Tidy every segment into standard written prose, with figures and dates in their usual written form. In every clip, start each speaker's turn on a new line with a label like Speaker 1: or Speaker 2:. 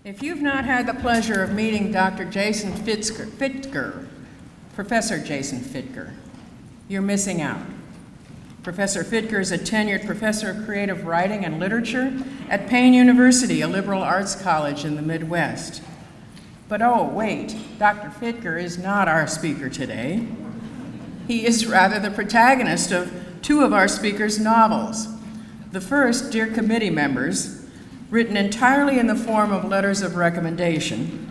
Speaker 1: If you've not had the pleasure of meeting Dr. Jason Fittger, Professor Jason Fittger, you're missing out. Professor Fittger is a tenured professor of creative writing and literature at Payne University, a liberal arts college in the Midwest. But oh, wait, Dr. Fittger is not our speaker today. He is rather the protagonist of two of our speaker's novels. The first, Dear Committee Members, written entirely in the form of letters of recommendation,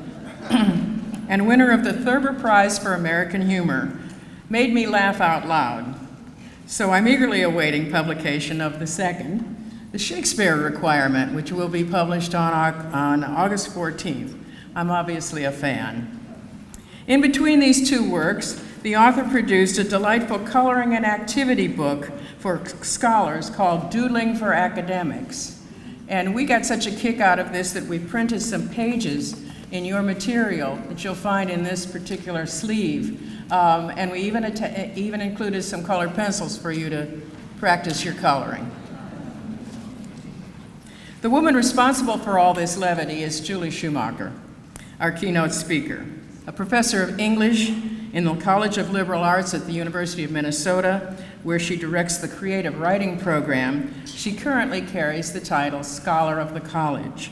Speaker 1: and winner of the Thurber Prize for American Humor, made me laugh out loud. So I'm eagerly awaiting publication of the second, The Shakespeare Requirement, which will be published on August 14th. I'm obviously a fan. In between these two works, the author produced a delightful coloring and activity book for scholars called Doodling for Academics. And we got such a kick out of this that we printed some pages in your material that you'll find in this particular sleeve. And we even included some colored pencils for you to practice your coloring. The woman responsible for all this levity is Julie Schumacher, our keynote speaker, a professor of English in the College of Liberal Arts at the University of Minnesota, where she directs the creative writing program. She currently carries the title Scholar of the College.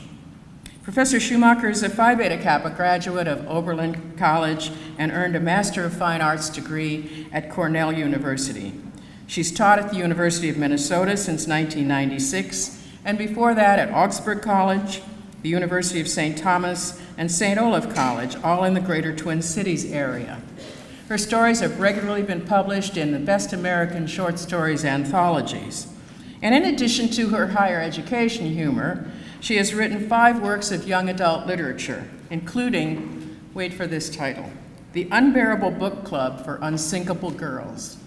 Speaker 1: Professor Schumacher is a Phi Beta Kappa graduate of Oberlin College and earned a Master of Fine Arts degree at Cornell University. She's taught at the University of Minnesota since 1996, and before that at Augsburg College, the University of St. Thomas, and St. Olaf College, all in the greater Twin Cities area. Her stories have regularly been published in the Best American Short Stories anthologies. And in addition to her higher education humor, she has written 5 works of young adult literature, including, wait for this title, The Unbearable Book Club for Unsinkable Girls.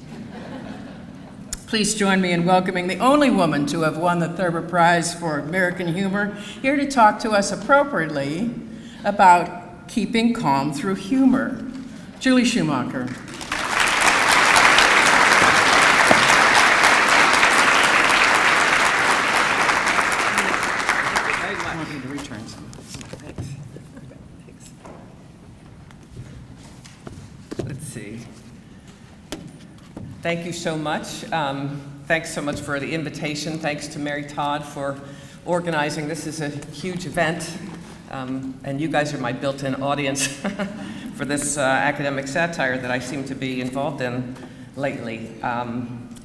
Speaker 1: Please join me in welcoming the only woman to have won the Thurber Prize for American Humor, here to talk to us appropriately about keeping calm through humor. Julie Schumacher. I want you to return some. Thanks.
Speaker 2: Let's see. Thank you so much. Thanks so much for the invitation. Thanks to Mary Todd for organizing. This is a huge event, and you guys are my built-in audience for this academic satire that I seem to be involved in lately.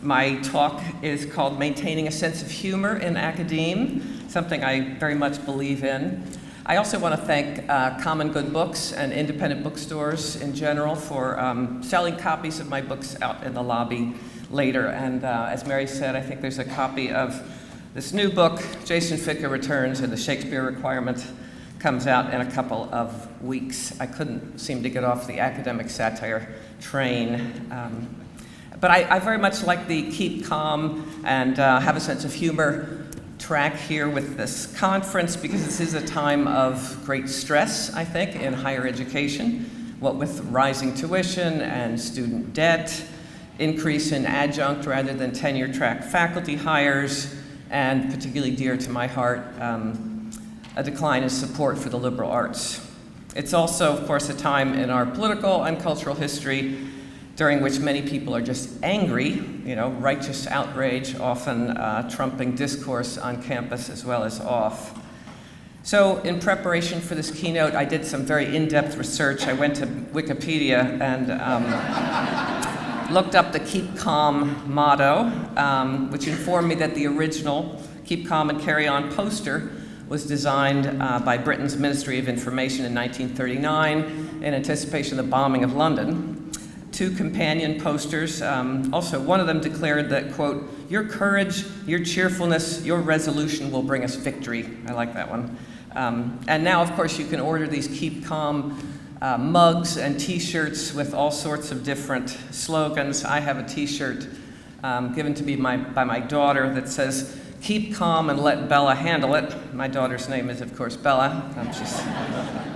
Speaker 2: My talk is called Maintaining a Sense of Humor in Academe, something I very much believe in. I also want to thank Common Good Books and independent bookstores in general for selling copies of my books out in the lobby later. And as Mary said, I think there's a copy of this new book, Jason Fittger Returns, and The Shakespeare Requirement comes out in a couple of weeks. I couldn't seem to get off the academic satire train. But I very much like the keep calm and have a sense of humor track here with this conference, because this is a time of great stress, I think, in higher education, what with rising tuition and student debt, increase in adjunct rather than tenure track faculty hires, and particularly dear to my heart, a decline in support for the liberal arts. It's also, of course, a time in our political and cultural history during which many people are just angry, righteous outrage, often trumping discourse on campus as well as off. So in preparation for this keynote, I did some very in-depth research. I went to Wikipedia and looked up the Keep Calm motto, which informed me that the original Keep Calm and Carry On poster was designed by Britain's Ministry of Information in 1939 in anticipation of the bombing of London. 2 companion posters, also one of them declared that, quote, "Your courage, your cheerfulness, your resolution will bring us victory." I like that one. And now, of course, you can order these Keep Calm mugs and t-shirts with all sorts of different slogans. I have a t-shirt given to me by my daughter that says, "Keep calm and let Bella handle it." My daughter's name is, of course, Bella. She's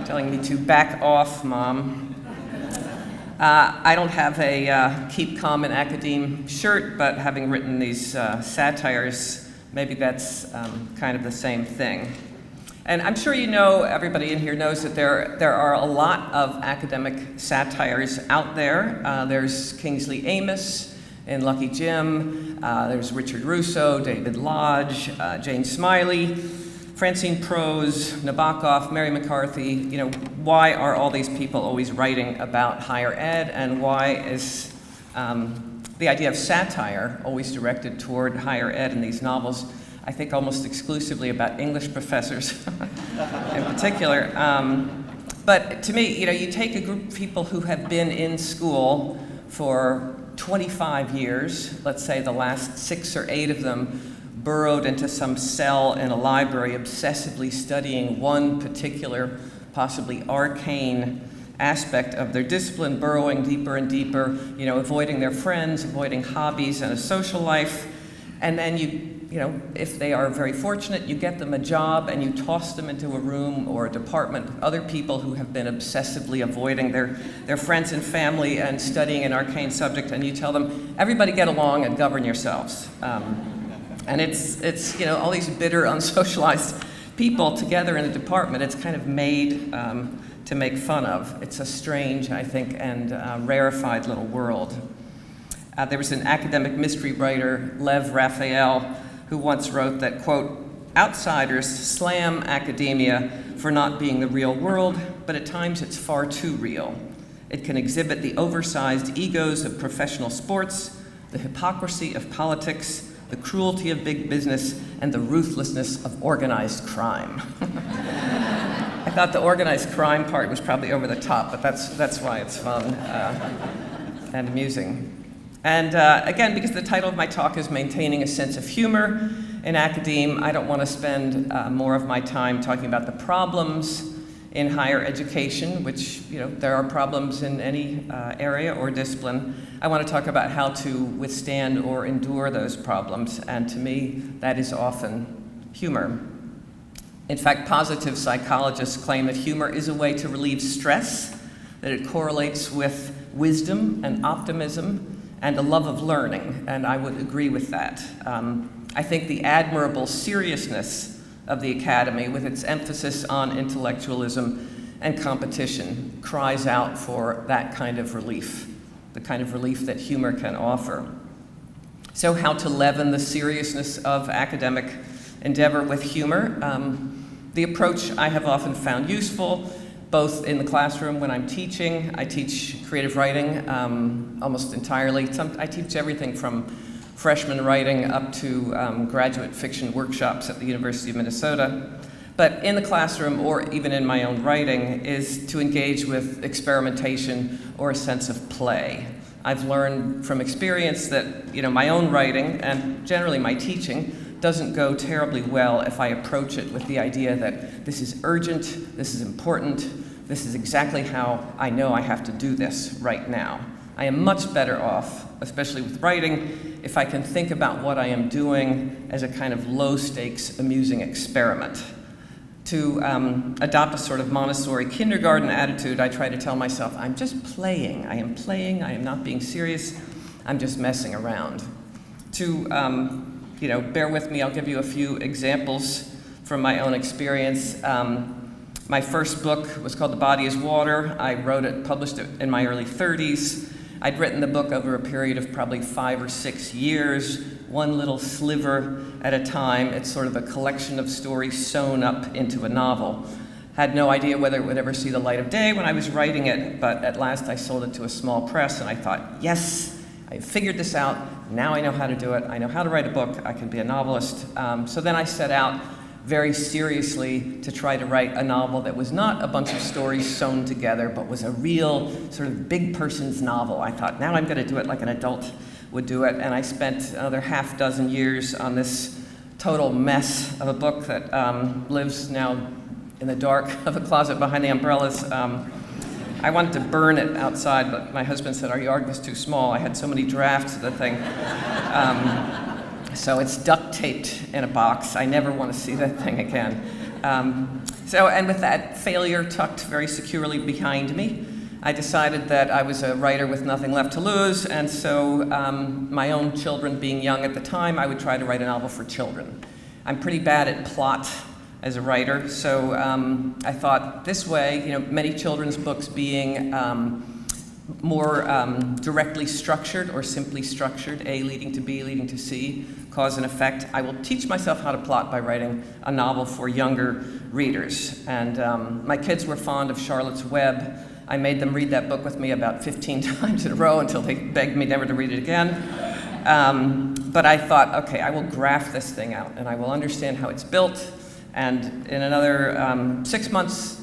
Speaker 2: telling me to back off, Mom. I don't have a Keep Calm in Academe shirt, but having written these satires, maybe that's kind of the same thing. And I'm sure you know, everybody in here knows that there are a lot of academic satires out there. There's Kingsley Amis and Lucky Jim, there's Richard Russo, David Lodge, Jane Smiley, Francine Prose, Nabokov, Mary McCarthy. You know, why are all these people always writing about higher ed, and why is the idea of satire always directed toward higher ed in these novels? I think almost exclusively about English professors in particular. But to me, you know, you take a group of people who have been in school for 25 years, let's say the last 6 or 8 of them burrowed into some cell in a library, obsessively studying one particular, possibly arcane aspect of their discipline, burrowing deeper and deeper, you know, avoiding their friends, avoiding hobbies and a social life. And then you know, if they are very fortunate, you get them a job and you toss them into a room or a department with other people who have been obsessively avoiding their friends and family and studying an arcane subject, and you tell them, everybody get along and govern yourselves. And it's you know, all these bitter, unsocialized people together in a department. It's kind of made to make fun of. It's a strange, I think, and rarefied little world. There was an academic mystery writer, Lev Raphael, who once wrote that, quote, outsiders slam academia for not being the real world, but at times it's far too real. It can exhibit the oversized egos of professional sports, the hypocrisy of politics, the cruelty of big business, and the ruthlessness of organized crime. I thought the organized crime part was probably over the top, but that's why it's fun and amusing. And again, because the title of my talk is Maintaining a Sense of Humor in Academe, I don't want to spend more of my time talking about the problems in higher education, which, you know, there are problems in any area or discipline. I want to talk about how to withstand or endure those problems, and to me, that is often humor. In fact, positive psychologists claim that humor is a way to relieve stress, that it correlates with wisdom and optimism, and a love of learning, and I would agree with that. I think the admirable seriousness of the Academy, with its emphasis on intellectualism and competition, cries out for that kind of relief, the kind of relief that humor can offer. So how to leaven the seriousness of academic endeavor with humor? The approach I have often found useful, both in the classroom when I'm teaching. I teach creative writing almost entirely. I teach everything from freshman writing up to graduate fiction workshops at the University of Minnesota. But in the classroom, or even in my own writing, is to engage with experimentation or a sense of play. I've learned from experience that, you know, my own writing, and generally my teaching, doesn't go terribly well if I approach it with the idea that this is urgent, this is important, this is exactly how I know I have to do this right now. I am much better off, especially with writing, if I can think about what I am doing as a kind of low-stakes, amusing experiment. To adopt a sort of Montessori kindergarten attitude, I try to tell myself, I'm just playing, I am not being serious, I'm just messing around. To you know, bear with me, I'll give you a few examples from my own experience. My first book was called The Body is Water. I wrote it, published it in my early 30s. I'd written the book over a period of probably 5 or 6 years, one little sliver at a time. It's sort of a collection of stories sewn up into a novel. Had no idea whether it would ever see the light of day when I was writing it, but at last I sold it to a small press, and I thought, yes, I figured this out. Now I know how to do it. I know how to write a book. I can be a novelist. So then I set out very seriously to try to write a novel that was not a bunch of stories sewn together, but was a real sort of big person's novel. I thought, now I'm going to do it like an adult would do it. And I spent another half dozen years on this total mess of a book that lives now in the dark of a closet behind the umbrellas. I wanted to burn it outside, but my husband said our yard was too small. I had so many drafts of the thing. So it's duct taped in a box. I never want to see that thing again. And with that failure tucked very securely behind me, I decided that I was a writer with nothing left to lose, and so my own children being young at the time, I would try to write a novel for children. I'm pretty bad at plot as a writer. So I thought this way, many children's books being more directly structured or simply structured, A leading to B leading to C, cause and effect. I will teach myself how to plot by writing a novel for younger readers. And my kids were fond of Charlotte's Web. I made them read that book with me about 15 times in a row until they begged me never to read it again. But I thought, okay, I will graph this thing out and I will understand how it's built. And in another 6 months,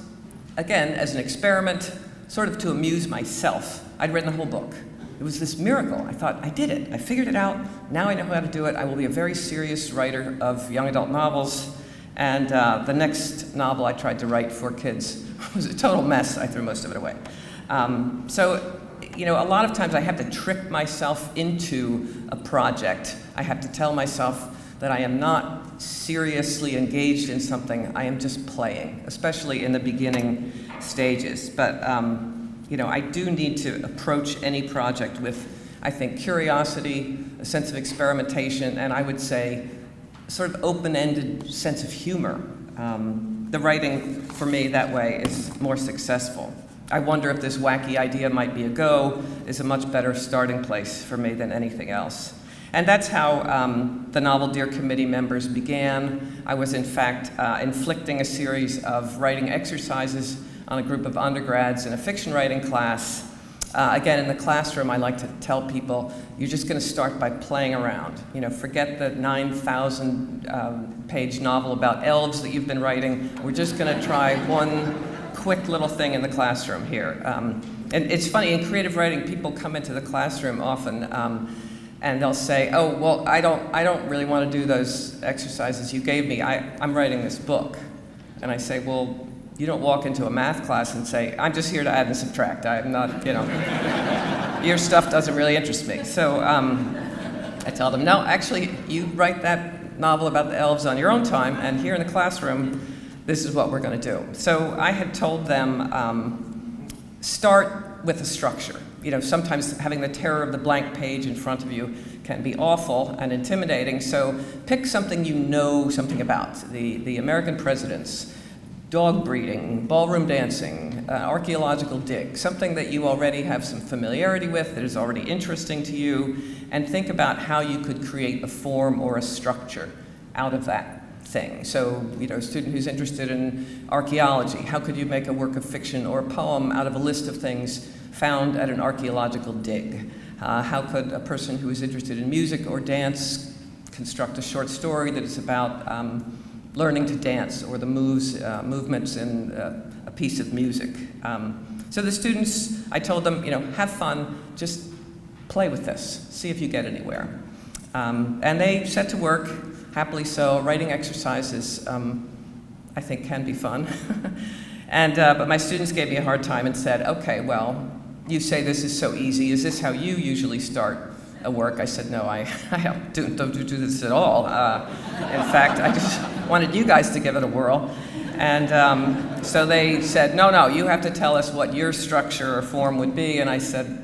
Speaker 2: again, as an experiment, sort of to amuse myself, I'd written the whole book. It was this miracle. I thought, I did it. I figured it out. Now I know how to do it. I will be a very serious writer of young adult novels. And the next novel I tried to write for kids was a total mess. I threw most of it away. So, a lot of times I have to trick myself into a project. I have to tell myself that I am not seriously engaged in something. I am just playing, especially in the beginning stages. But I do need to approach any project with, I think, curiosity, a sense of experimentation, and I would say sort of open-ended sense of humor. The writing, for me, that way is more successful. I wonder if this wacky idea might be a go is a much better starting place for me than anything else. And that's how the Novel Dear Committee members began. I was, in fact, inflicting a series of writing exercises on a group of undergrads in a fiction writing class. Again, in the classroom, I like to tell people, you're just going to start by playing around. Forget the 9,000 page novel about elves that you've been writing. We're just going to try one quick little thing in the classroom here. And it's funny, in creative writing, people come into the classroom often and they'll say, oh, well, I don't really want to do those exercises you gave me. I'm writing this book. And I say, well, you don't walk into a math class and say, I'm just here to add and subtract. I'm not, your stuff doesn't really interest me. So I tell them, no, actually, you write that novel about the elves on your own time, and here in the classroom, this is what we're going to do. So I had told them, start with a structure. Sometimes having the terror of the blank page in front of you can be awful and intimidating, so pick something you know something about. The American presidents, dog breeding, ballroom dancing, archaeological dig, something that you already have some familiarity with, that is already interesting to you, and think about how you could create a form or a structure out of that thing. So, a student who's interested in archaeology, how could you make a work of fiction or a poem out of a list of things found at an archaeological dig? How could a person who is interested in music or dance construct a short story that is about learning to dance or the movements in a piece of music? So the students, I told them, have fun, just play with this, see if you get anywhere. And they set to work, happily so. Writing exercises, I think, can be fun. But my students gave me a hard time and said, okay, well, you say this is so easy. Is this how you usually start a work? I said, no, I don't do this at all. In fact, I just wanted you guys to give it a whirl. And so they said, no, you have to tell us what your structure or form would be. And I said,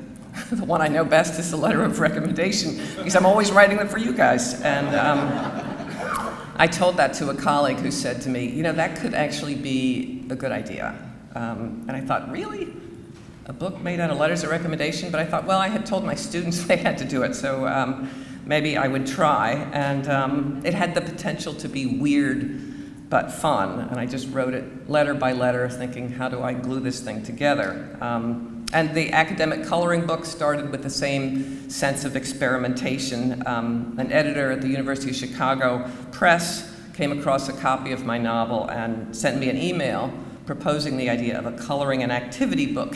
Speaker 2: the one I know best is the letter of recommendation, because I'm always writing them for you guys. And I told that to a colleague who said to me, that could actually be a good idea. And I thought, really? A book made out of letters of recommendation? But I thought, well, I had told my students they had to do it, so maybe I would try. And it had the potential to be weird but fun. And I just wrote it letter by letter, thinking, how do I glue this thing together? And the academic coloring book started with the same sense of experimentation. An editor at the University of Chicago Press came across a copy of my novel and sent me an email proposing the idea of a coloring and activity book.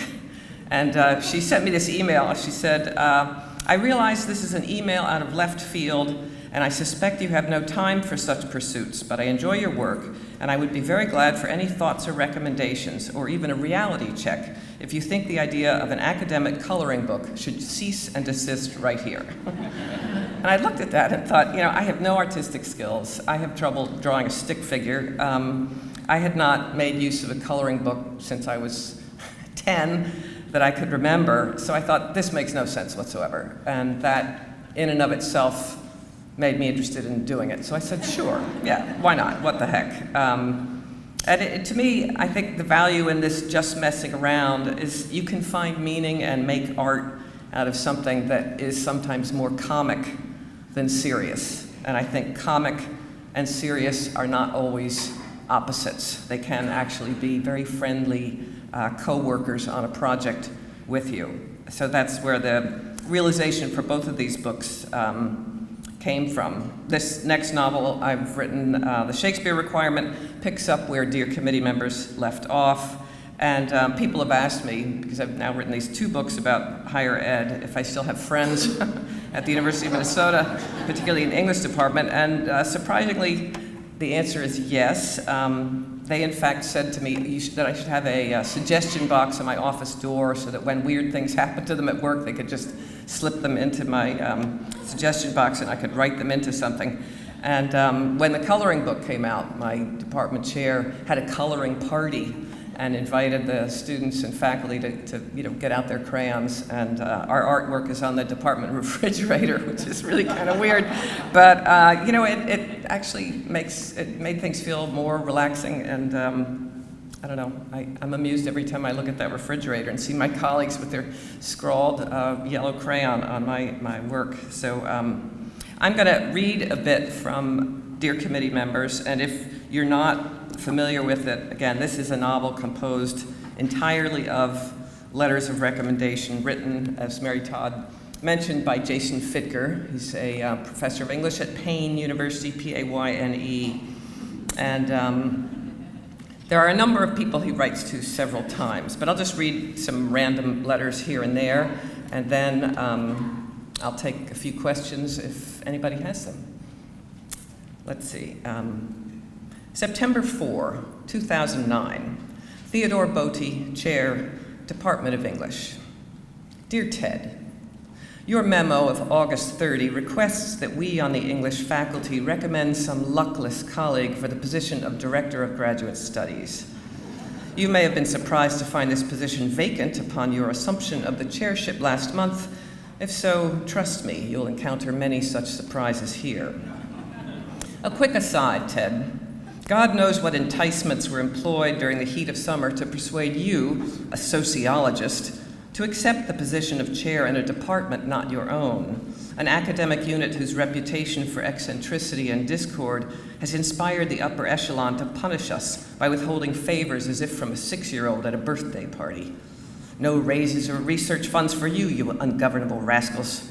Speaker 2: And she sent me this email. She said, I realize this is an email out of left field, and I suspect you have no time for such pursuits, but I enjoy your work, and I would be very glad for any thoughts or recommendations, or even a reality check, if you think the idea of an academic coloring book should cease and desist right here. And I looked at that and thought, I have no artistic skills. I have trouble drawing a stick figure. I had not made use of a coloring book since I was 10 that I could remember, so I thought, this makes no sense whatsoever. And that, in and of itself, made me interested in doing it. So I said, sure, yeah, why not? What the heck? To me, I think the value in this just messing around is you can find meaning and make art out of something that is sometimes more comic than serious. And I think comic and serious are not always opposites. They can actually be very friendly co-workers on a project with you. So that's where the realization for both of these books came from. This next novel I've written, The Shakespeare Requirement, picks up where Dear Committee members left off. And people have asked me, because I've now written these 2 books about higher ed, if I still have friends at the University of Minnesota, particularly in the English department. And surprisingly, the answer is yes. They in fact said to me that I should have a suggestion box on my office door so that when weird things happen to them at work, they could just slip them into my suggestion box and I could write them into something. And when the coloring book came out, my department chair had a coloring party and invited the students and faculty to get out their crayons. And our artwork is on the department refrigerator, which is really kind of weird. But it actually made things feel more relaxing. And I don't know, I'm amused every time I look at that refrigerator and see my colleagues with their scrawled yellow crayon on my work. So I'm going to read a bit from Dear Committee members, and if you're not familiar with it, again, this is a novel composed entirely of letters of recommendation written, as Mary Todd mentioned, by Jason Fitker. He's a professor of English at Payne University, P-A-Y-N-E. And there are a number of people he writes to several times, but I'll just read some random letters here and there, and then I'll take a few questions if anybody has them. Let's see. September 4, 2009. Theodore Botti, Chair, Department of English. Dear Ted, your memo of August 30 requests that we on the English faculty recommend some luckless colleague for the position of Director of Graduate Studies. You may have been surprised to find this position vacant upon your assumption of the chairship last month. If so, trust me, you'll encounter many such surprises here. A quick aside, Ted. God knows what enticements were employed during the heat of summer to persuade you, a sociologist, to accept the position of chair in a department not your own, an academic unit whose reputation for eccentricity and discord has inspired the upper echelon to punish us by withholding favors as if from a 6-year-old at a birthday party. No raises or research funds for you, you ungovernable rascals.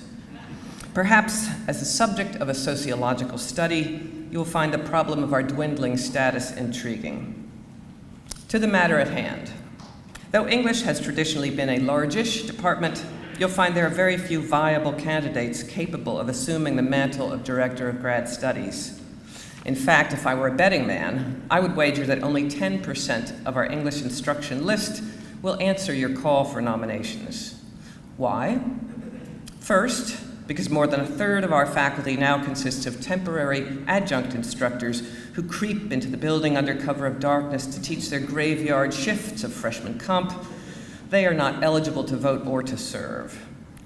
Speaker 2: Perhaps, as the subject of a sociological study, you will find the problem of our dwindling status intriguing. To the matter at hand. Though English has traditionally been a largish department, you'll find there are very few viable candidates capable of assuming the mantle of Director of Grad Studies. In fact, if I were a betting man, I would wager that only 10% of our English instruction list will answer your call for nominations. Why? First, because more than a third of our faculty now consists of temporary adjunct instructors who creep into the building under cover of darkness to teach their graveyard shifts of freshman comp. They are not eligible to vote or to serve.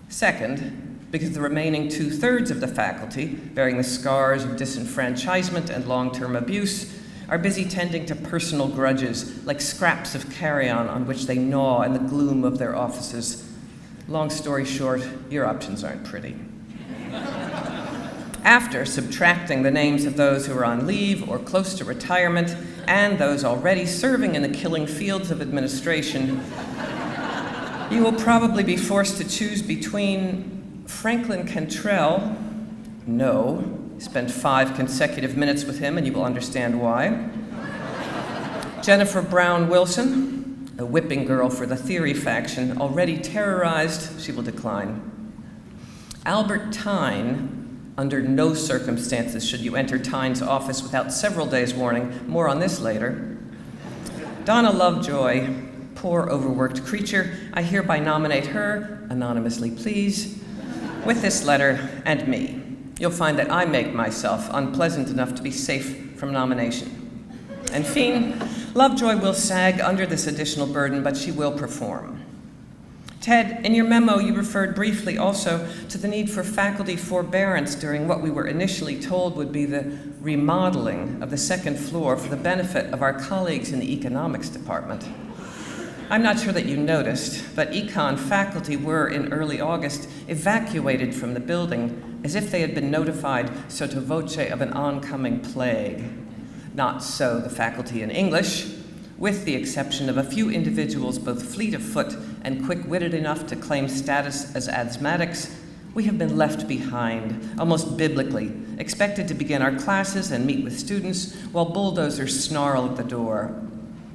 Speaker 2: Second, because the remaining 2/3 of the faculty, bearing the scars of disenfranchisement and long-term abuse, are busy tending to personal grudges like scraps of carrion on which they gnaw in the gloom of their offices. Long story short, your options aren't pretty. After subtracting the names of those who are on leave or close to retirement and those already serving in the killing fields of administration, you will probably be forced to choose between Franklin Cantrell, no, spend 5 consecutive minutes with him and you will understand why, Jennifer Brown Wilson, a whipping girl for the theory faction, already terrorized, she will decline. Albert Tyne, under no circumstances should you enter Tyne's office without several days' warning. More on this later. Donna Lovejoy, poor overworked creature, I hereby nominate her, anonymously please, with this letter and me. You'll find that I make myself unpleasant enough to be safe from nomination. And Fien, Lovejoy will sag under this additional burden, but she will perform. Ted, in your memo, you referred briefly also to the need for faculty forbearance during what we were initially told would be the remodeling of the second floor for the benefit of our colleagues in the economics department. I'm not sure that you noticed, but econ faculty were, in early August, evacuated from the building as if they had been notified sotto voce of an oncoming plague. Not so the faculty in English. With the exception of a few individuals both fleet of foot and quick-witted enough to claim status as asthmatics, we have been left behind, almost biblically, expected to begin our classes and meet with students while bulldozers snarl at the door.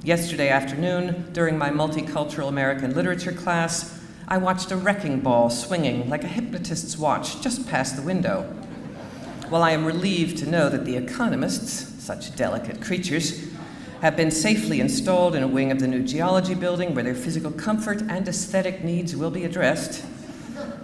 Speaker 2: Yesterday afternoon, during my multicultural American literature class, I watched a wrecking ball swinging like a hypnotist's watch just past the window. While I am relieved to know that the economists, such delicate creatures, have been safely installed in a wing of the new geology building where their physical comfort and aesthetic needs will be addressed,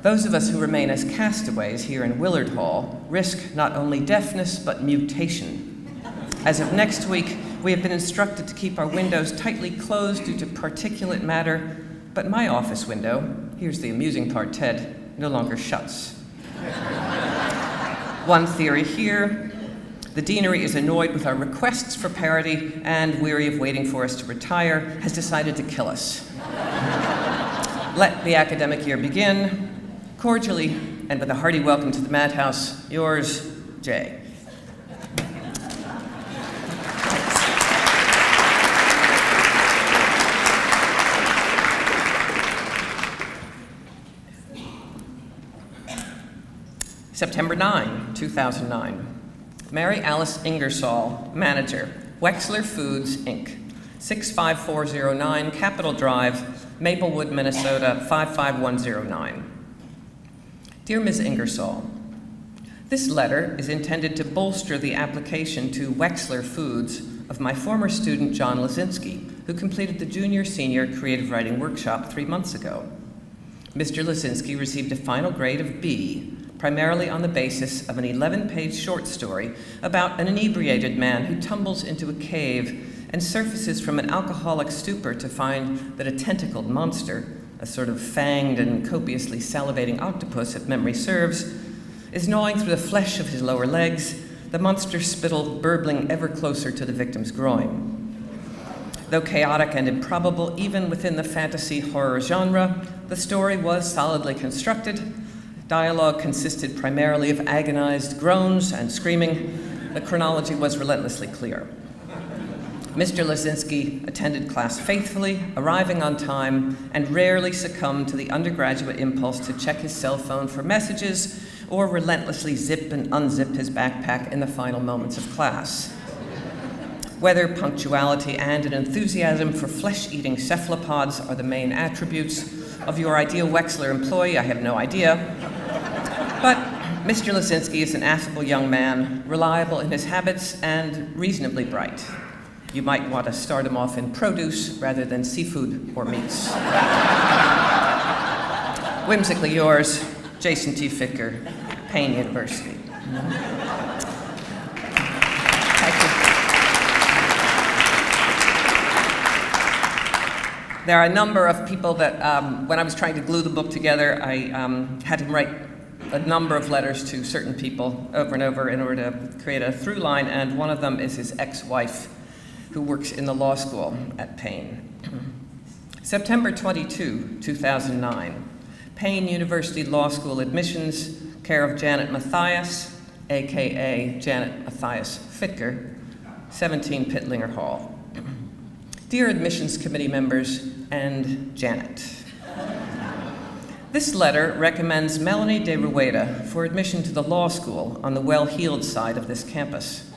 Speaker 2: those of us who remain as castaways here in Willard Hall risk not only deafness but mutation. As of next week, we have been instructed to keep our windows tightly closed due to particulate matter, but my office window, here's the amusing part, Ted, no longer shuts. One theory here: the deanery is annoyed with our requests for parity and, weary of waiting for us to retire, has decided to kill us. Let the academic year begin. Cordially, and with a hearty welcome to the Madhouse, yours, Jay. September 9, 2009. Mary Alice Ingersoll, manager, Wexler Foods, Inc., 65409 Capitol Drive, Maplewood, Minnesota, 55109. Dear Ms. Ingersoll, this letter is intended to bolster the application to Wexler Foods of my former student, John Lazinski, who completed the junior-senior creative writing workshop 3 months ago. Mr. Lazinski received a final grade of B, primarily on the basis of an 11-page short story about an inebriated man who tumbles into a cave and surfaces from an alcoholic stupor to find that a tentacled monster, a sort of fanged and copiously salivating octopus, if memory serves, is gnawing through the flesh of his lower legs, the monster's spittle burbling ever closer to the victim's groin. Though chaotic and improbable even within the fantasy horror genre, the story was solidly constructed. Dialogue consisted primarily of agonized groans and screaming. The chronology was relentlessly clear. Mr. Lazinski attended class faithfully, arriving on time, and rarely succumbed to the undergraduate impulse to check his cell phone for messages or relentlessly zip and unzip his backpack in the final moments of class. Whether punctuality and an enthusiasm for flesh-eating cephalopods are the main attributes of your ideal Wexler employee, I have no idea. But Mr. Lazinski is an affable young man, reliable in his habits, and reasonably bright. You might want to start him off in produce rather than seafood or meats. Whimsically yours, Jason T. Fitker, Payne University. Thank you. There are a number of people that, when I was trying to glue the book together, I had him write a number of letters to certain people over and over in order to create a through line, and one of them is his ex-wife, who works in the law school at Payne. September 22, 2009, Payne University Law School admissions, care of Janet Mathias, AKA Janet Mathias Fitker, 17 Pittlinger Hall. Dear admissions committee members and Janet, this letter recommends Melanie de Rueda for admission to the law school on the well-heeled side of this campus.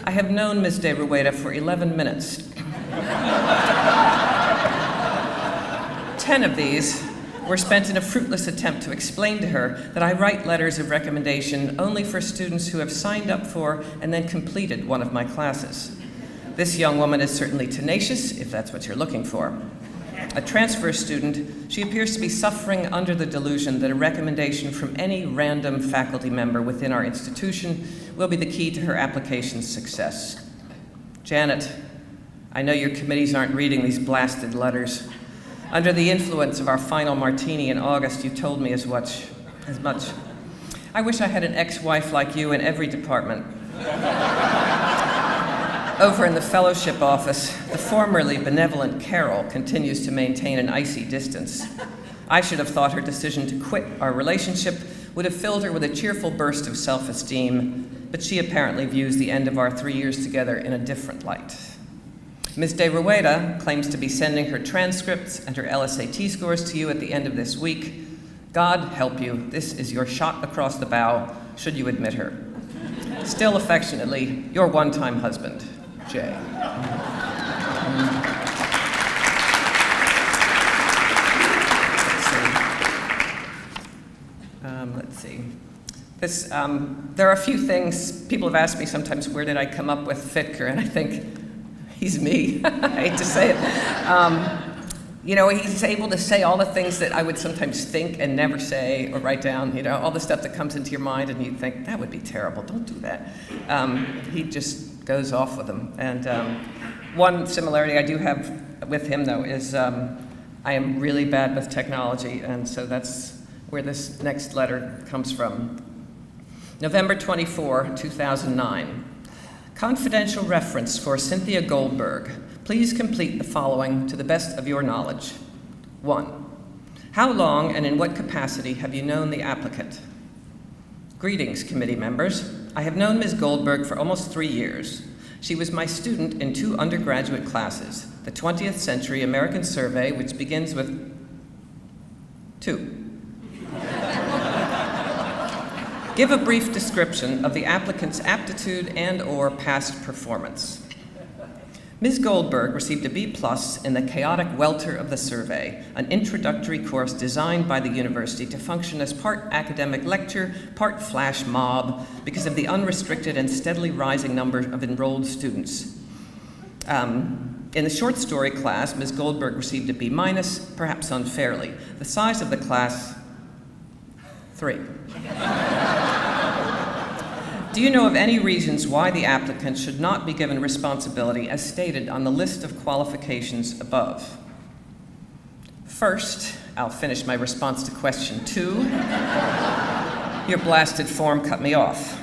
Speaker 2: I have known Ms. de Rueda for 11 minutes. 10 of these were spent in a fruitless attempt to explain to her that I write letters of recommendation only for students who have signed up for and then completed one of my classes. This young woman is certainly tenacious, if that's what you're looking for. A transfer student, she appears to be suffering under the delusion that a recommendation from any random faculty member within our institution will be the key to her application's success. Janet, I know your committees aren't reading these blasted letters, Under the influence of our final martini in August, you told me as much. I wish I had an ex-wife like you in every department. Over in the fellowship office, the formerly benevolent Carol continues to maintain an icy distance. I should have thought her decision to quit our relationship would have filled her with a cheerful burst of self-esteem, but she apparently views the end of our 3 years together in a different light. Ms. De Rueda claims to be sending her transcripts and her LSAT scores to you at the end of this week. God help you, this is your shot across the bow, should you admit her. Still affectionately, your one-time husband, Jay. Let's see. There are a few things, people have asked me sometimes, where did I come up with Fittker? And I think, he's me. I hate to say it. He's able to say all the things that I would sometimes think and never say or write down, all the stuff that comes into your mind and you think, that would be terrible, don't do that. He just goes off with them. And one similarity I do have with him, though, is I am really bad with technology, and so that's where this next letter comes from. November 24, 2009. Confidential reference for Cynthia Goldberg. Please complete the following to the best of your knowledge. 1. How long and in what capacity have you known the applicant? Greetings, committee members. I have known Ms. Goldberg for almost 3 years. She was my student in 2 undergraduate classes, the 20th Century American Survey, which begins with 2. Give a brief description of the applicant's aptitude and/or past performance. Ms. Goldberg received a B+ in the chaotic welter of the survey, an introductory course designed by the university to function as part academic lecture, part flash mob, because of the unrestricted and steadily rising number of enrolled students. In the short story class, Ms. Goldberg received a B-, perhaps unfairly. The size of the class, 3. Do you know of any reasons why the applicant should not be given responsibility as stated on the list of qualifications above? First, I'll finish my response to question 2. Your blasted form cut me off.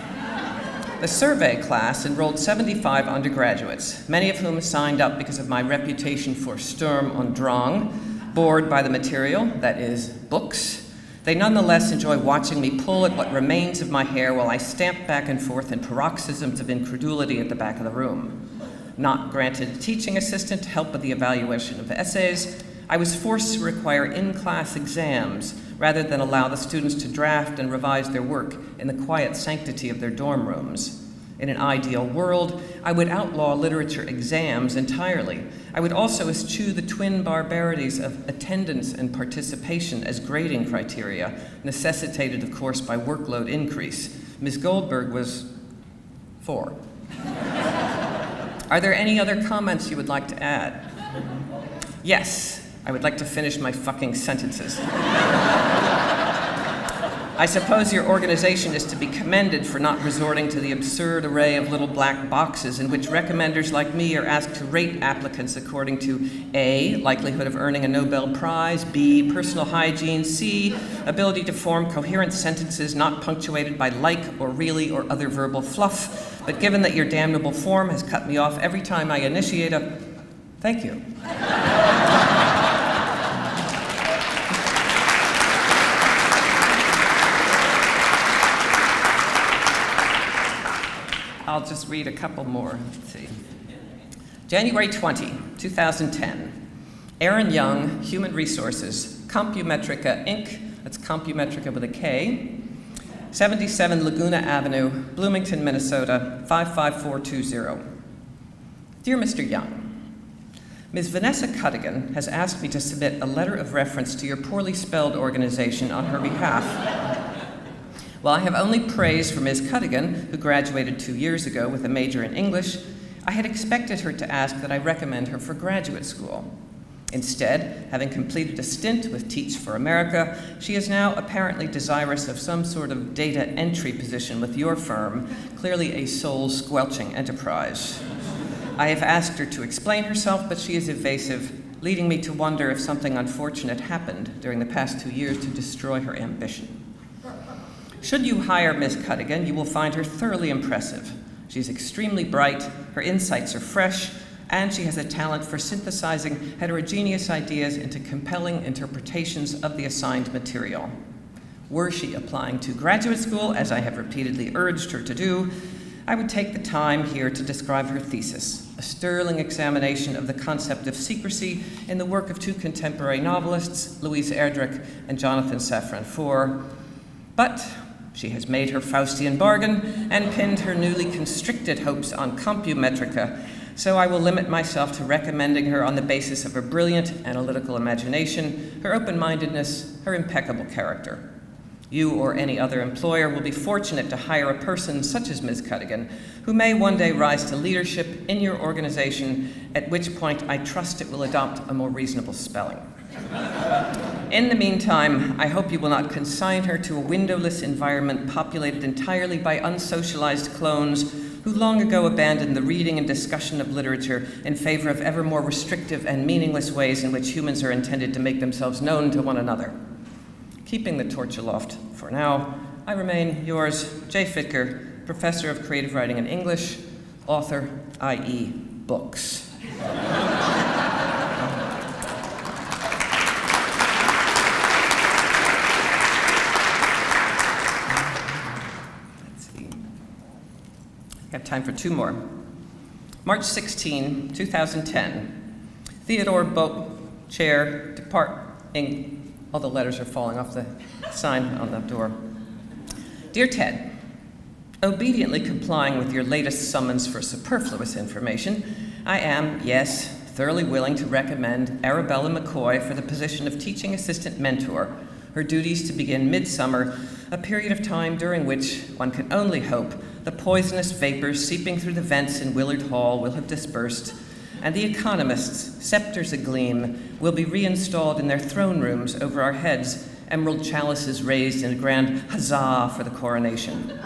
Speaker 2: The survey class enrolled 75 undergraduates, many of whom signed up because of my reputation for Sturm und Drang, bored by the material, that is, books. They nonetheless enjoy watching me pull at what remains of my hair while I stamp back and forth in paroxysms of incredulity at the back of the room. Not granted a teaching assistant to help with the evaluation of essays, I was forced to require in-class exams rather than allow the students to draft and revise their work in the quiet sanctity of their dorm rooms. In an ideal world, I would outlaw literature exams entirely. I would also eschew the twin barbarities of attendance and participation as grading criteria, necessitated, of course, by workload increase. Ms. Goldberg was 4. Are there any other comments you would like to add? Yes, I would like to finish my fucking sentences. I suppose your organization is to be commended for not resorting to the absurd array of little black boxes in which recommenders like me are asked to rate applicants according to A, likelihood of earning a Nobel Prize, B, personal hygiene, C, ability to form coherent sentences not punctuated by like or really or other verbal fluff. But given that your damnable form has cut me off every time I initiate a thank you. I'll just read a couple more. Let's see. January 20, 2010. Aaron Young, Human Resources, Compumetrica, Inc., that's Compumetrica with a K, 77 Laguna Avenue, Bloomington, Minnesota, 55420. Dear Mr. Young, Ms. Vanessa Cuddigan has asked me to submit a letter of reference to your poorly spelled organization on her behalf. While I have only praise for Ms. Cuddigan, who graduated 2 years ago with a major in English, I had expected her to ask that I recommend her for graduate school. Instead, having completed a stint with Teach for America, she is now apparently desirous of some sort of data entry position with your firm, clearly a soul-squelching enterprise. I have asked her to explain herself, but she is evasive leading me to wonder if something unfortunate happened during the past 2 years to destroy her ambition. Should you hire Ms. Cuddigan, you will find her thoroughly impressive. She's extremely bright, her insights are fresh, and she has a talent for synthesizing heterogeneous ideas into compelling interpretations of the assigned material. Were she applying to graduate school, as I have repeatedly urged her to do, I would take the time here to describe her thesis, a sterling examination of the concept of secrecy in the work of two contemporary novelists, Louise Erdrich and Jonathan Safran Foer. But she has made her Faustian bargain and pinned her newly constricted hopes on compumetrica, so I will limit myself to recommending her on the basis of her brilliant analytical imagination, her open-mindedness, her impeccable character. You or any other employer will be fortunate to hire a person such as Ms. Cuddigan, who may one day rise to leadership in your organization, at which point I trust it will adopt a more reasonable spelling. In the meantime, I hope you will not consign her to a windowless environment populated entirely by unsocialized clones who long ago abandoned the reading and discussion of literature in favor of ever more restrictive and meaningless ways in which humans are intended to make themselves known to one another. Keeping the torch aloft for now, I remain yours, J. Fitker, Professor of Creative Writing and English, author, i.e. books. I have time for two more. March 16, 2010. Theodore Boat, Chair, departing. All the letters are falling off the sign on the door. Dear Ted, obediently complying with your latest summons for superfluous information, I am, yes, thoroughly willing to recommend Arabella McCoy for the position of teaching assistant mentor, her duties to begin midsummer, a period of time during which, one can only hope, the poisonous vapors seeping through the vents in Willard Hall will have dispersed, and the economists, scepters agleam, will be reinstalled in their throne rooms over our heads, emerald chalices raised in a grand huzzah for the coronation.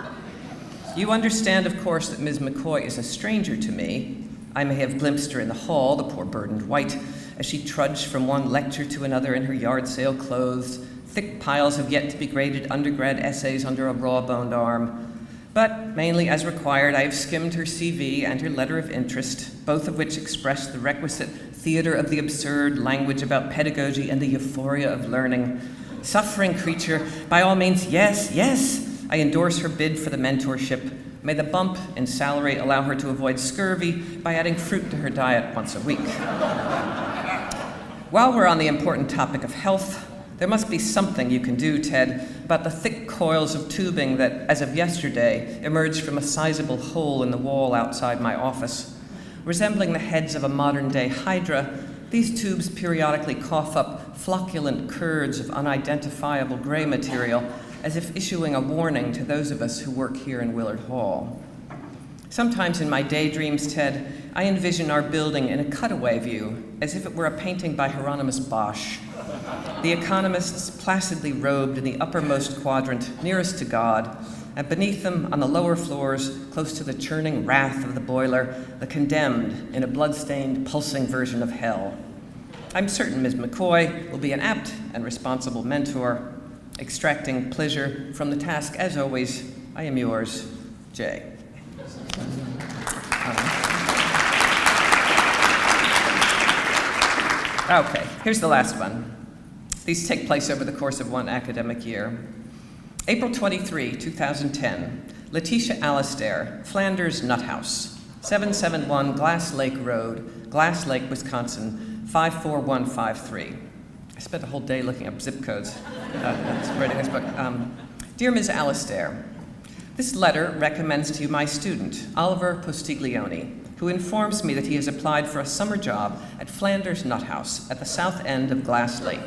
Speaker 2: You understand, of course, that Ms. McCoy is a stranger to me. I may have glimpsed her in the hall, the poor burdened wight, as she trudged from one lecture to another in her yard sale clothes, thick piles of yet-to-be-graded undergrad essays under a raw-boned arm. But mainly as required, I have skimmed her CV and her letter of interest, both of which express the requisite theater of the absurd language about pedagogy and the euphoria of learning. Suffering creature, by all means, yes, yes, I endorse her bid for the mentorship. May the bump in salary allow her to avoid scurvy by adding fruit to her diet once a week. While we're on the important topic of health, there must be something you can do, Ted, about the thick coils of tubing that, as of yesterday, emerged from a sizable hole in the wall outside my office. Resembling the heads of a modern-day hydra, these tubes periodically cough up flocculent curds of unidentifiable gray material, as if issuing a warning to those of us who work here in Willard Hall. Sometimes in my daydreams, Ted, I envision our building in a cutaway view, as if it were a painting by Hieronymus Bosch. The economists placidly robed in the uppermost quadrant, nearest to God, and beneath them, on the lower floors, close to the churning wrath of the boiler, the condemned in a blood-stained, pulsing version of hell. I'm certain Ms. McCoy will be an apt and responsible mentor, extracting pleasure from the task. As always, I am yours, Jay. Okay, here's the last one. These take place over the course of one academic year. April 23, 2010, Letitia Alastair, Flanders Nut House, 771 Glass Lake Road, Glass Lake, Wisconsin, 54153. I spent a whole day looking up zip codes writing this book. Dear Ms. Alastair, this letter recommends to you my student, Oliver Postiglione, who informs me that he has applied for a summer job at Flanders Nut House at the south end of Glass Lake.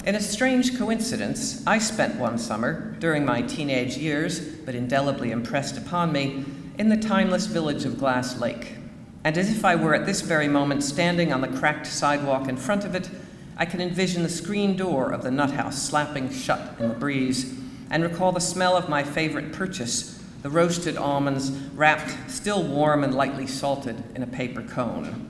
Speaker 2: In a strange coincidence, I spent one summer, during my teenage years, but indelibly impressed upon me, in the timeless village of Glass Lake. And as if I were at this very moment standing on the cracked sidewalk in front of it, I can envision the screen door of the nut house slapping shut in the breeze, and recall the smell of my favorite purchase, the roasted almonds wrapped, still warm and lightly salted, in a paper cone.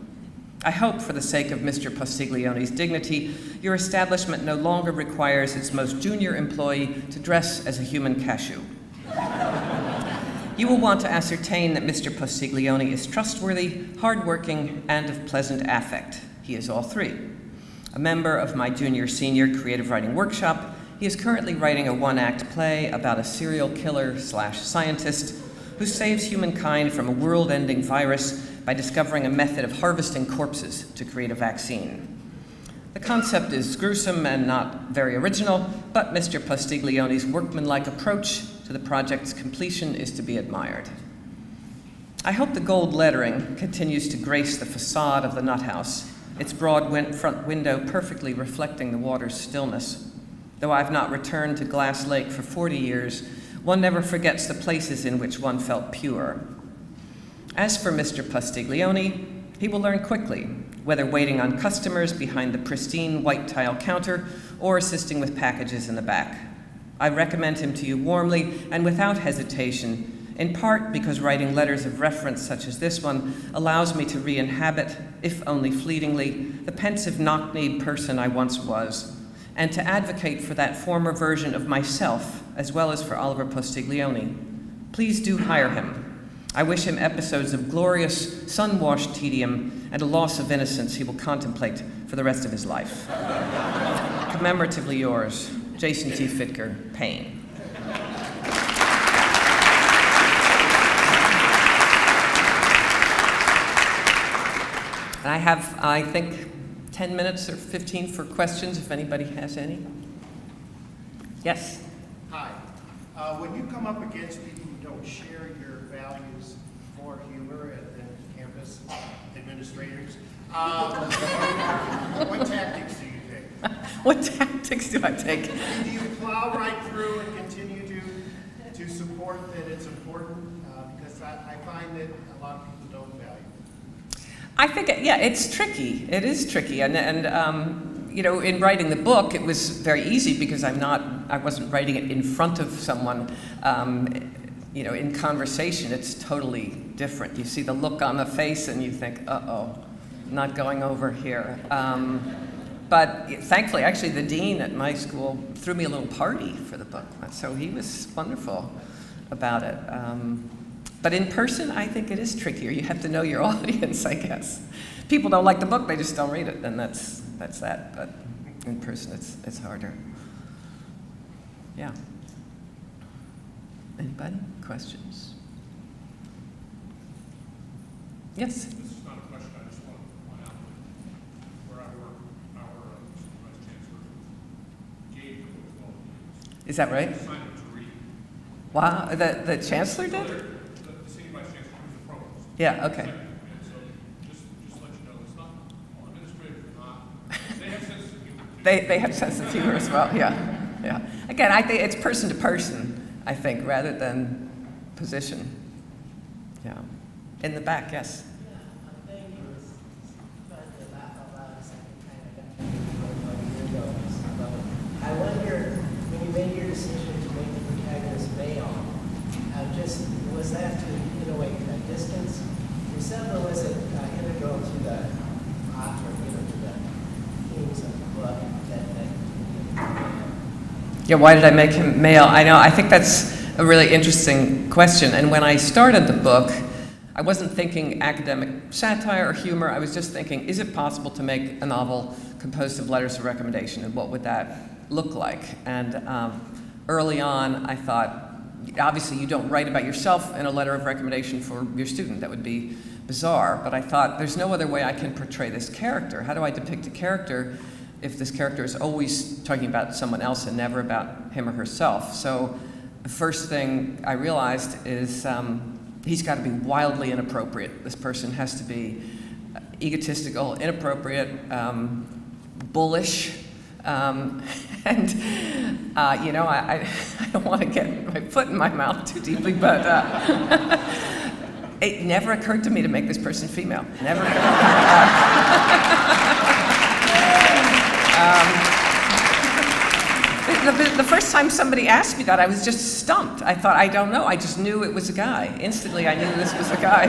Speaker 2: I hope, for the sake of Mr. Postiglione's dignity, your establishment no longer requires its most junior employee to dress as a human cashew. You will want to ascertain that Mr. Postiglione is trustworthy, hardworking, and of pleasant affect. He is all three. A member of my junior-senior creative writing workshop, he is currently writing a one-act play about a serial killer/scientist who saves humankind from a world-ending virus by discovering a method of harvesting corpses to create a vaccine. The concept is gruesome and not very original, but Mr. Postiglione's workmanlike approach to the project's completion is to be admired. I hope the gold lettering continues to grace the facade of the nut house, its broad front window perfectly reflecting the water's stillness. Though I've not returned to Glass Lake for 40 years, one never forgets the places in which one felt pure. As for Mr. Postiglione, he will learn quickly, whether waiting on customers behind the pristine white tile counter or assisting with packages in the back. I recommend him to you warmly and without hesitation, in part because writing letters of reference such as this one allows me to re-inhabit, if only fleetingly, the pensive knock-kneed person I once was, and to advocate for that former version of myself, as well as for Oliver Postiglione. Please do hire him. I wish him episodes of glorious, sun-washed tedium and a loss of innocence he will contemplate for the rest of his life. Commemoratively yours, Jason T. Fittger, Payne. And I have, I think, 10 minutes or 15 for questions, if anybody has any. Yes?
Speaker 3: Hi. When you come up against people who don't share your values for humor and campus administrators, what tactics do you take?
Speaker 2: What tactics do I take?
Speaker 3: Do you plow right through and continue to support that it's important? Because I find that a lot of people don't value it.
Speaker 2: I think, yeah, it's tricky. It is tricky, and you know, in writing the book, it was very easy because I wasn't writing it in front of someone. You know, in conversation, it's totally different. You see the look on the face, and you think, "Uh-oh, not going over here." But thankfully, actually, the dean at my school threw me a little party for the book, so he was wonderful about it. But in person, I think it is trickier. You have to know your audience, I guess. People don't like the book; they just don't read it, and that's that. But in person, it's harder. Yeah. Anybody? Questions? Yes.
Speaker 4: This is not a question. I just want to point out that where I work, our vice chancellor gave the book to all of you.
Speaker 2: Is that right?
Speaker 4: Signed it to read.
Speaker 2: Wow. The chancellor
Speaker 4: So
Speaker 2: did?
Speaker 4: the senior vice chancellor was the provost.
Speaker 2: Yeah. Okay.
Speaker 4: And so just let you know, it's not all administrators are not. They have sense of humor.
Speaker 2: They have sense of humor as well. Yeah. Yeah. Again, I think it's person to person. I think rather than position. Yeah. In the back, yes.
Speaker 5: Thank you. It's fun to laugh out loud a second time. I got to year ago. I wonder, when you made your decision to make the protagonist male, was that to, in a way, distance yourself, or was it integral to the author, to the themes of the book
Speaker 2: Yeah, why did I make him male? I know, I think that's a really interesting question. And when I started the book, I wasn't thinking academic satire or humor. I was just thinking, is it possible to make a novel composed of letters of recommendation, and what would that look like? And early on, I thought, obviously you don't write about yourself in a letter of recommendation for your student. That would be bizarre. But I thought, there's no other way I can portray this character. How do I depict a character if this character is always talking about someone else and never about him or herself? So the first thing I realized is he's got to be wildly inappropriate. This person has to be egotistical, inappropriate, bullish, and you know, I don't want to get my foot in my mouth too deeply, but it never occurred to me to make this person female. Never occurred to me. the first time somebody asked me that, I was just stumped. I thought, I don't know. I just knew it was a guy. Instantly, I knew this was a guy.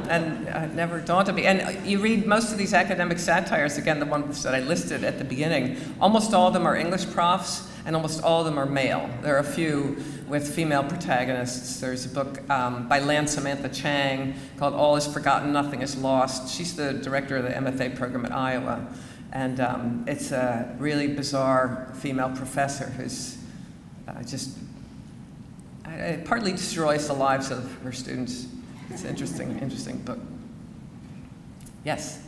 Speaker 2: And it never dawned on me. And you read most of these academic satires, again, the ones that I listed at the beginning, almost all of them are English profs, and almost all of them are male. There are a few with female protagonists. There's a book by Lan Samantha Chang called All Is Forgotten, Nothing Is Lost. She's the director of the MFA program at Iowa. And it's a really bizarre female professor who's it partly destroys the lives of her students. It's an interesting book. Yes?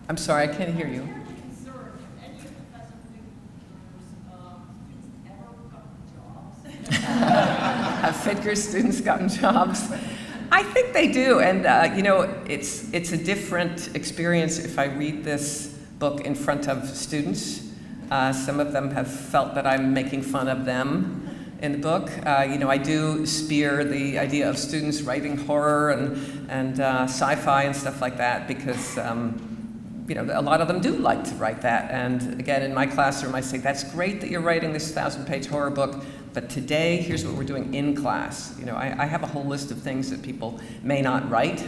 Speaker 2: I'm sorry, I can't hear you. Have Fitker's students gotten jobs? I think they do, and it's a different experience if I read this book in front of students. Some of them have felt that I'm making fun of them in the book. I do spear the idea of students writing horror and sci-fi and stuff like that because a lot of them do like to write that. And again, in my classroom, I say, that's great that you're writing this 1,000-page horror book, but today, here's what we're doing in class. I have a whole list of things that people may not write.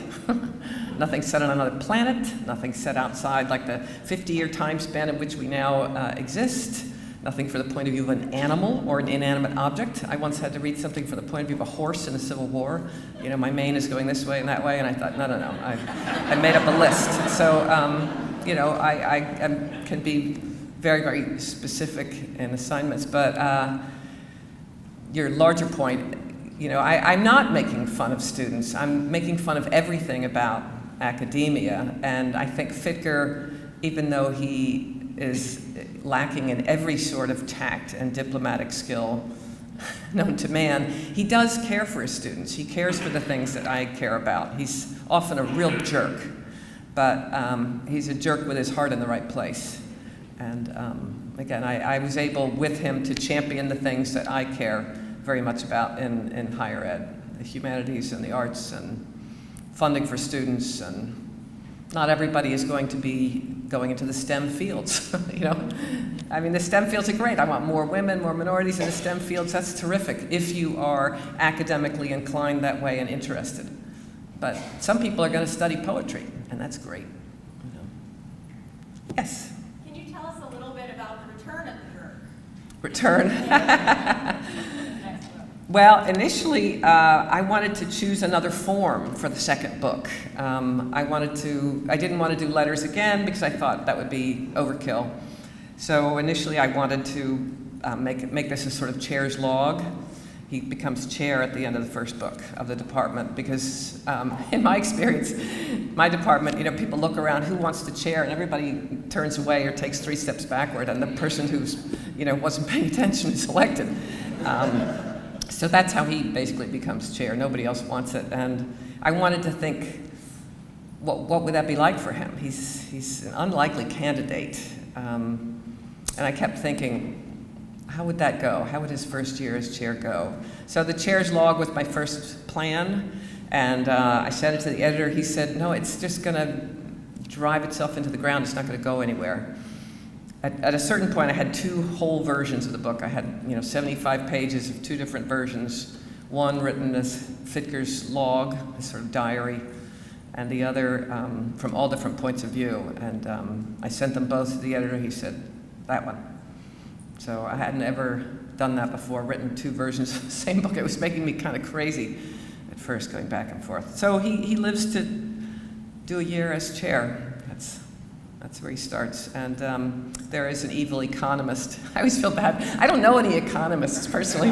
Speaker 2: Nothing set on another planet, nothing set outside like the 50-year time span in which we now exist, nothing for the point of view of an animal or an inanimate object. I once had to read something from the point of view of a horse in the Civil War. My mane is going this way and that way, and I thought, no. I made up a list. So, I can be very, very specific in assignments, but your larger point, I'm not making fun of students. I'm making fun of everything about academia, and I think Fitker, even though he is lacking in every sort of tact and diplomatic skill known to man, he does care for his students. He cares for the things that I care about. He's often a real jerk, but he's a jerk with his heart in the right place. And again, I was able with him to champion the things that I care very much about in higher ed, the humanities and the arts and funding for students. And not everybody is going to be going into the STEM fields, I mean, the STEM fields are great. I want more women, more minorities in the STEM fields. That's terrific if you are academically inclined that way and interested. But some people are going to study poetry, and that's great. Yes?
Speaker 6: Can you tell us a little bit about the return of the jerk?
Speaker 2: Return? Well, initially, I wanted to choose another form for the second book. I didn't want to do letters again because I thought that would be overkill. So initially, I wanted to make this a sort of chair's log. He becomes chair at the end of the first book of the department because, in my experience, my department, people look around, who wants to chair, and everybody turns away or takes 3 steps backward, and the person who's, wasn't paying attention is elected. So that's how he basically becomes chair. Nobody else wants it, and I wanted to think, what would that be like for him? He's an unlikely candidate, and I kept thinking, how would that go? How would his first year as chair go? So the chair's log was my first plan, and I sent it to the editor. He said, no, it's just going to drive itself into the ground. It's not going to go anywhere. At a certain point, I had 2 whole versions of the book. I had 75 pages of 2 different versions, one written as Fitker's log, a sort of diary, and the other from all different points of view. And I sent them both to the editor. He said, that one. So I hadn't ever done that before, written 2 versions of the same book. It was making me kind of crazy at first, going back and forth. So he lives to do a year as chair. That's where he starts. And there is an evil economist. I always feel bad. I don't know any economists personally.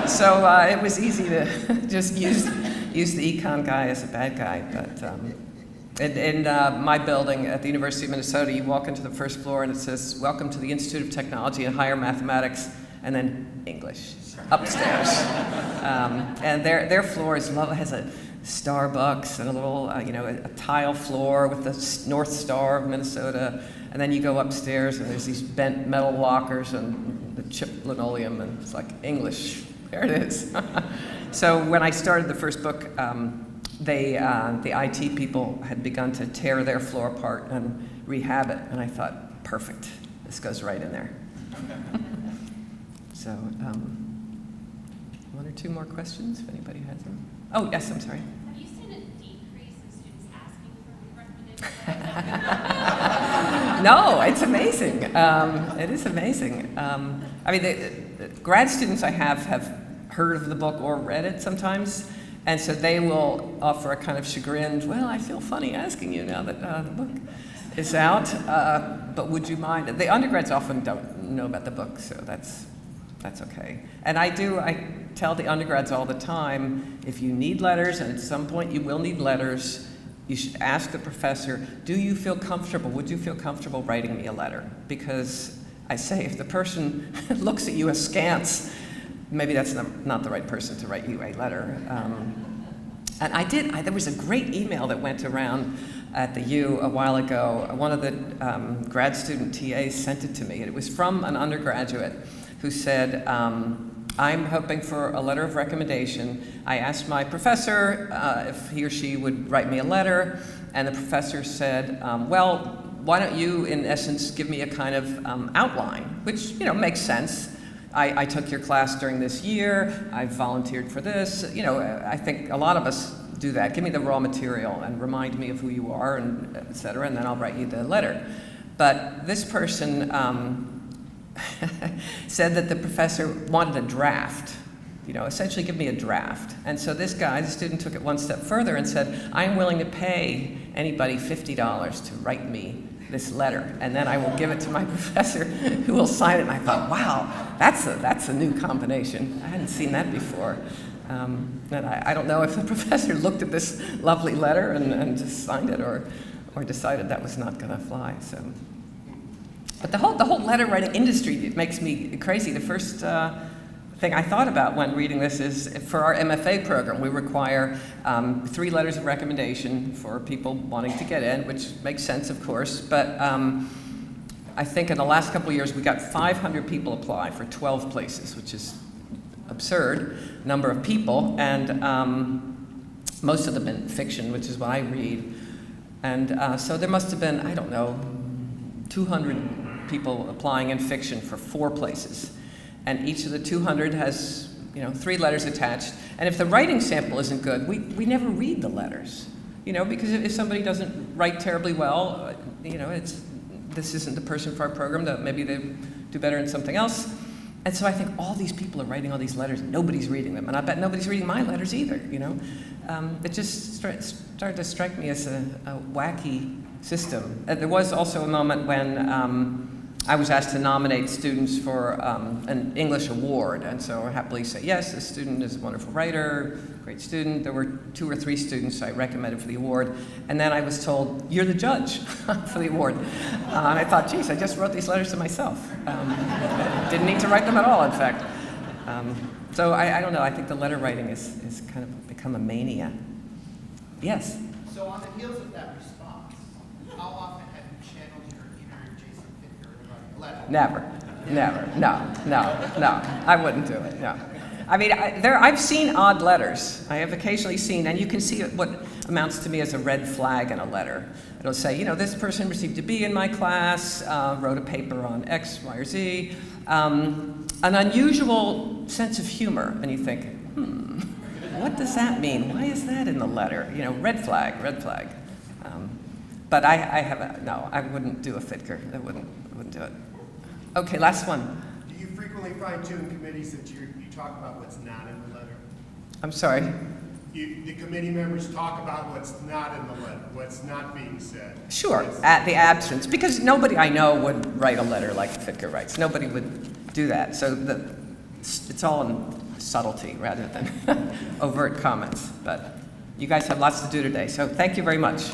Speaker 2: So it was easy to just use the econ guy as a bad guy. But in my building at the University of Minnesota, you walk into the first floor and it says, "Welcome to the Institute of Technology and Higher Mathematics," and then English upstairs. And their floor has a Starbucks and a little, a tile floor with the North Star of Minnesota. And then you go upstairs and there's these bent metal lockers and the chipped linoleum, and it's like English. There it is. So when I started the first book, the IT people had begun to tear their floor apart and rehab it, and I thought, perfect, this goes right in there. So, one or two more questions, if anybody has them. Oh, yes, I'm sorry.
Speaker 6: Have you seen a decrease in students asking for recommendations?
Speaker 2: No, it's amazing. It is amazing. I mean, the grad students I have heard of the book or read it sometimes, and so they will offer a kind of chagrined, well, I feel funny asking you now that the book is out, but would you mind? The undergrads often don't know about the book, so that's okay. And I tell the undergrads all the time, if you need letters, and at some point you will need letters, you should ask the professor, do you feel comfortable, would you feel comfortable writing me a letter? Because I say, if the person looks at you askance, maybe that's not the right person to write you a letter. And there was a great email that went around at the U a while ago. One of the grad student TAs sent it to me. It was from an undergraduate who said, I'm hoping for a letter of recommendation. I asked my professor if he or she would write me a letter, and the professor said, well, why don't you, in essence, give me a kind of outline, which, makes sense. I took your class during this year, I volunteered for this. I think a lot of us do that. Give me the raw material and remind me of who you are, and et cetera, and then I'll write you the letter. But this person said that the professor wanted a draft, essentially give me a draft. And so this guy, the student, took it one step further and said, I'm willing to pay anybody $50 to write me this letter, and then I will give it to my professor who will sign it. And I thought, wow, that's a new combination. I hadn't seen that before. And I don't know if the professor looked at this lovely letter and just signed it, or decided that was not going to fly. So, but the whole letter writing industry, it makes me crazy. The first thing I thought about when reading this is, for our MFA program, we require 3 letters of recommendation for people wanting to get in, which makes sense, of course. But I think in the last couple of years, we got 500 people apply for 12 places, which is absurd number of people, and most of them in fiction, which is what I read. And so there must have been, I don't know, 200 people applying in fiction for 4 places. And each of the 200 has, 3 letters attached. And if the writing sample isn't good, we never read the letters, because if somebody doesn't write terribly well, this isn't the person for our program, that maybe they do better in something else. And so I think all these people are writing all these letters, nobody's reading them, and I bet nobody's reading my letters either, It just started to strike me as a wacky system. There was also a moment when I was asked to nominate students for an English award, and so I happily say, yes, this student is a wonderful writer, great student. There were 2 or 3 students I recommended for the award, and then I was told, you're the judge for the award. And I thought, geez, I just wrote these letters to myself. Didn't need to write them at all, in fact. So I don't know, I think the letter writing is kind of become a mania. Yes?
Speaker 3: So on the heels of that response, how often have you channeled your inner Jason Ficker in writing a letter?
Speaker 2: Never. No. I wouldn't do it, no. I mean, I've seen odd letters. I have occasionally seen, and you can see what amounts to me as a red flag in a letter. It'll say, this person received a B in my class, wrote a paper on X, Y, or Z. An unusual sense of humor, and you think, what does that mean? Why is that in the letter? Red flag. But I wouldn't do a Ficker. I wouldn't do it. Okay, last one.
Speaker 3: Do you frequently fine-tune committees that you talk about what's not in the letter?
Speaker 2: I'm sorry.
Speaker 3: The committee members talk about what's not in the letter, what's not being said.
Speaker 2: Sure,
Speaker 3: Yes.
Speaker 2: at the absence, because nobody I know would write a letter like Ficker writes. Nobody would do that. So it's all in subtlety rather than overt comments. But you guys have lots to do today, so thank you very much.